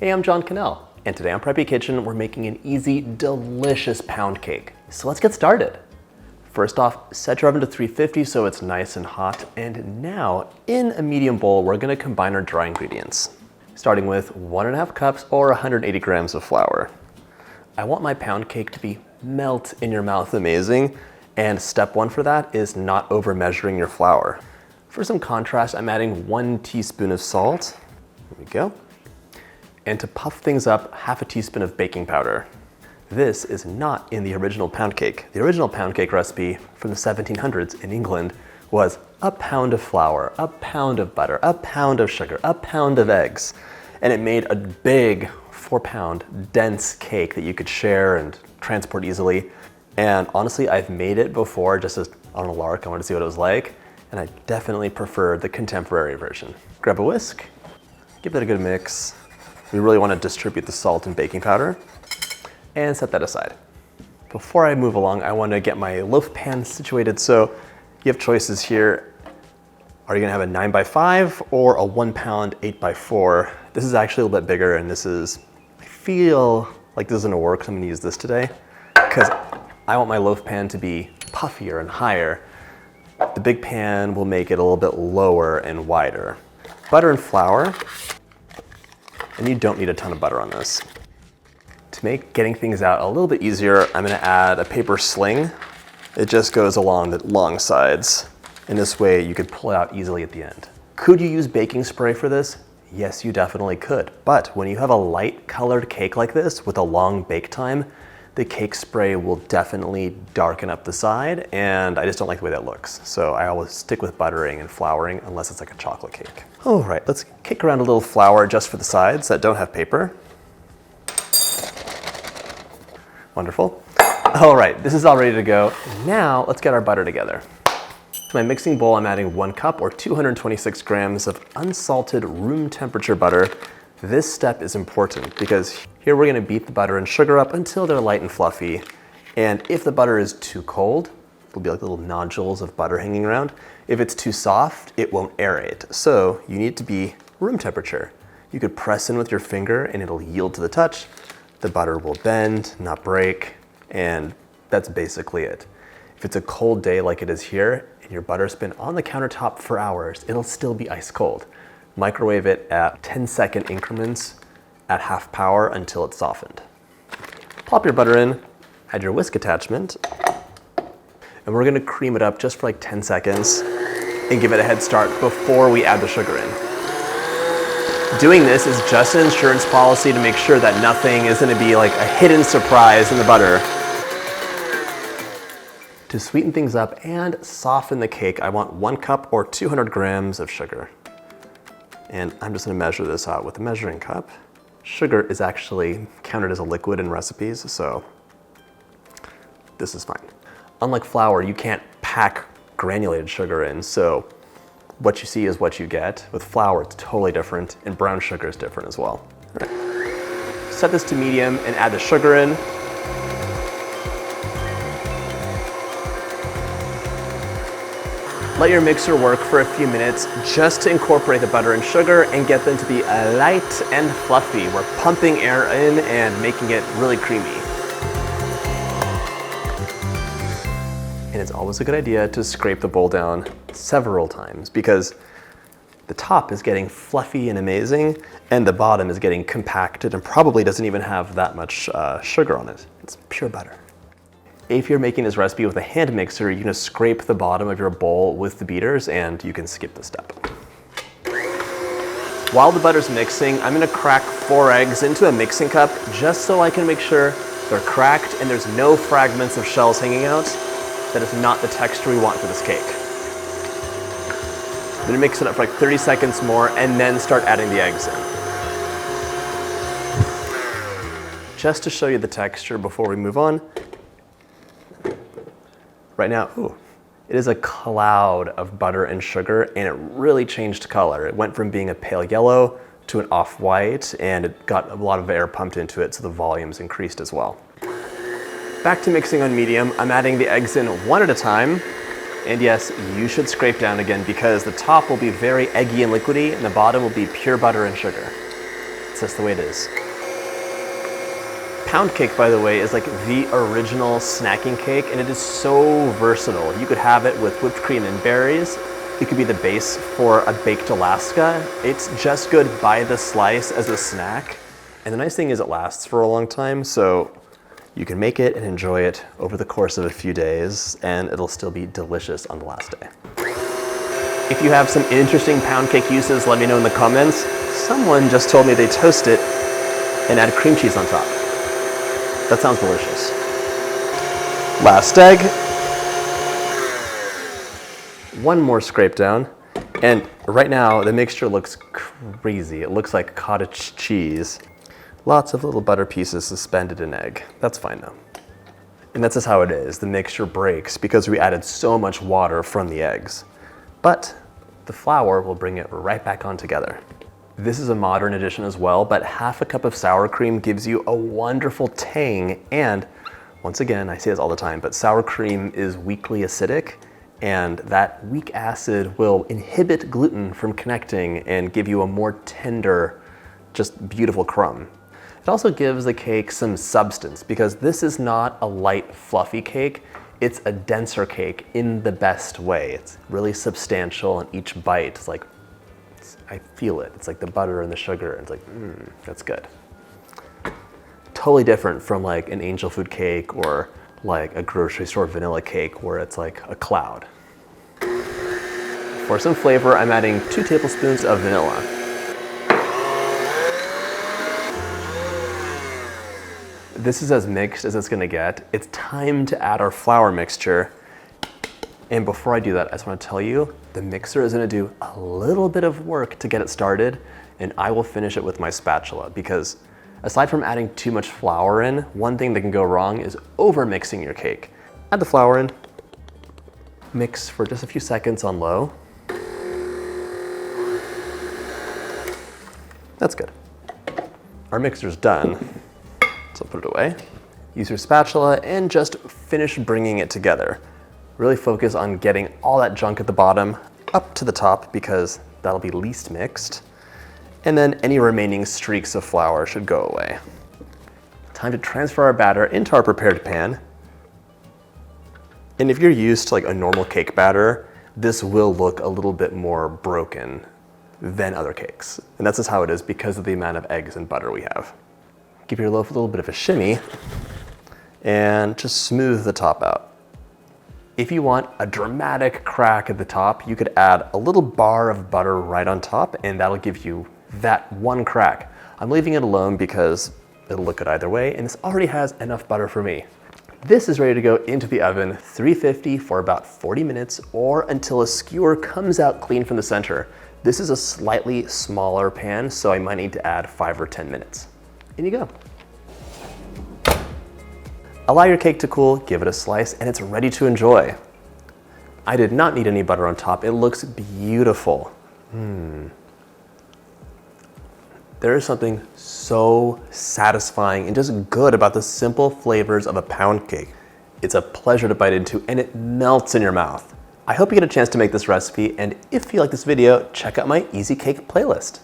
Hey, I'm John Cannell, and today on Preppy Kitchen, we're making an easy, delicious pound cake. So let's get started. First off, set your oven to 350 so it's nice and hot. And now, in a medium bowl, we're gonna combine our dry ingredients, starting with 1.5 cups or 180 grams of flour. I want my pound cake to be melt in your mouth amazing, and step one for that is not over measuring your flour. For some contrast, I'm adding 1 teaspoon of salt. There we go. And to puff things up, 1/2 teaspoon of baking powder. This is not in the original pound cake. The original pound cake recipe from the 1700s in England was a pound of flour, a pound of butter, a pound of sugar, a pound of eggs. And it made a big 4-pound dense cake that you could share and transport easily. And honestly, I've made it before just as on a lark. I wanted to see what it was like. And I definitely prefer the contemporary version. Grab a whisk, give that a good mix. We really want to distribute the salt and baking powder and set that aside. Before I move along, I want to get my loaf pan situated. So you have choices here. Are you gonna have a 9x5 or a 1-pound 8x4? This is actually a little bit bigger, and I feel like this isn't gonna work, so I'm gonna use this today because I want my loaf pan to be puffier and higher. The big pan will make it a little bit lower and wider. Butter and flour. And you don't need a ton of butter on this. To make getting things out a little bit easier, I'm gonna add a paper sling. It just goes along the long sides. And this way you could pull it out easily at the end. Could you use baking spray for this? Yes, you definitely could. But when you have a light colored cake like this with a long bake time, the cake spray will definitely darken up the side, and I just don't like the way that looks. So I always stick with buttering and flouring unless it's like a chocolate cake. All right, let's kick around a little flour just for the sides that don't have paper. Wonderful. All right, this is all ready to go. Now let's get our butter together. To my mixing bowl, I'm adding 1 cup or 226 grams of unsalted room temperature butter. This step is important because here we're gonna beat the butter and sugar up until they're light and fluffy. And if the butter is too cold, there'll be like little nodules of butter hanging around. If it's too soft, it won't aerate. So you need to be room temperature. You could press in with your finger and it'll yield to the touch. The butter will bend, not break, and that's basically it. If it's a cold day like it is here and your butter's been on the countertop for hours, it'll still be ice cold. Microwave it at 10-second increments at half power until it's softened. Plop your butter in, add your whisk attachment, and we're gonna cream it up just for like 10 seconds and give it a head start before we add the sugar in. Doing this is just an insurance policy to make sure that nothing is gonna be like a hidden surprise in the butter. To sweeten things up and soften the cake, I want 1 cup or 200 grams of sugar. And I'm just gonna measure this out with a measuring cup. Sugar is actually counted as a liquid in recipes, so this is fine. Unlike flour, you can't pack granulated sugar in, so what you see is what you get. With flour, it's totally different, and brown sugar is different as well. All right. Set this to medium and add the sugar in. Let your mixer work for a few minutes just to incorporate the butter and sugar and get them to be light and fluffy. We're pumping air in and making it really creamy. And it's always a good idea to scrape the bowl down several times because the top is getting fluffy and amazing and the bottom is getting compacted and probably doesn't even have that much sugar on it. It's pure butter. If you're making this recipe with a hand mixer, you're gonna scrape the bottom of your bowl with the beaters and you can skip this step. While the butter's mixing, I'm gonna crack 4 eggs into a mixing cup just so I can make sure they're cracked and there's no fragments of shells hanging out. That is not the texture we want for this cake. I'm gonna mix it up for like 30 seconds more and then start adding the eggs in. Just to show you the texture before we move on, right now, it is a cloud of butter and sugar and it really changed color. It went from being a pale yellow to an off-white and it got a lot of air pumped into it so the volumes increased as well. Back to mixing on medium, I'm adding the eggs in one at a time. And yes, you should scrape down again because the top will be very eggy and liquidy and the bottom will be pure butter and sugar. It's That's just the way it is. Pound cake, by the way, is like the original snacking cake, and it is so versatile. You could have it with whipped cream and berries. It could be the base for a baked Alaska. It's just good by the slice as a snack. And the nice thing is it lasts for a long time, so you can make it and enjoy it over the course of a few days, and it'll still be delicious on the last day. If you have some interesting pound cake uses, let me know in the comments. Someone just told me they toast it and add cream cheese on top. That sounds delicious. Last egg. One more scrape down. And right now, the mixture looks crazy. It looks like cottage cheese. Lots of little butter pieces suspended in egg. That's fine though. And that's just how it is. The mixture breaks because we added so much water from the eggs. But the flour will bring it right back on together. This is a modern edition as well, but half a cup of sour cream gives you a wonderful tang. And once again, I say this all the time, but sour cream is weakly acidic, and that weak acid will inhibit gluten from connecting and give you a more tender, just beautiful crumb. It also gives the cake some substance because this is not a light, fluffy cake. It's a denser cake in the best way. It's really substantial, and each bite is like, I feel it. It's like the butter and the sugar. It's like, that's good. Totally different from like an angel food cake or like a grocery store vanilla cake where it's like a cloud. For some flavor, I'm adding 2 tablespoons of vanilla. This is as mixed as it's gonna get. It's time to add our flour mixture. And before I do that, I just want to tell you, the mixer is going to do a little bit of work to get it started, and I will finish it with my spatula because aside from adding too much flour in, one thing that can go wrong is over mixing your cake. Add the flour in, mix for just a few seconds on low. That's good. Our mixer's done, so put it away. Use your spatula and just finish bringing it together. Really focus on getting all that junk at the bottom up to the top because that'll be least mixed. And then any remaining streaks of flour should go away. Time to transfer our batter into our prepared pan. And if you're used to like a normal cake batter, this will look a little bit more broken than other cakes. And that's just how it is because of the amount of eggs and butter we have. Give your loaf a little bit of a shimmy and just smooth the top out. If you want a dramatic crack at the top, you could add a little bar of butter right on top, and that'll give you that one crack. I'm leaving it alone because it'll look good either way, and this already has enough butter for me. This is ready to go into the oven, 350 for about 40 minutes or until a skewer comes out clean from the center. This is a slightly smaller pan, so I might need to add 5 or 10 minutes. In you go. Allow your cake to cool, give it a slice, and it's ready to enjoy. I did not need any butter on top. It looks beautiful. There is something so satisfying and just good about the simple flavors of a pound cake. It's a pleasure to bite into, and it melts in your mouth. I hope you get a chance to make this recipe, and if you like this video, check out my easy cake playlist.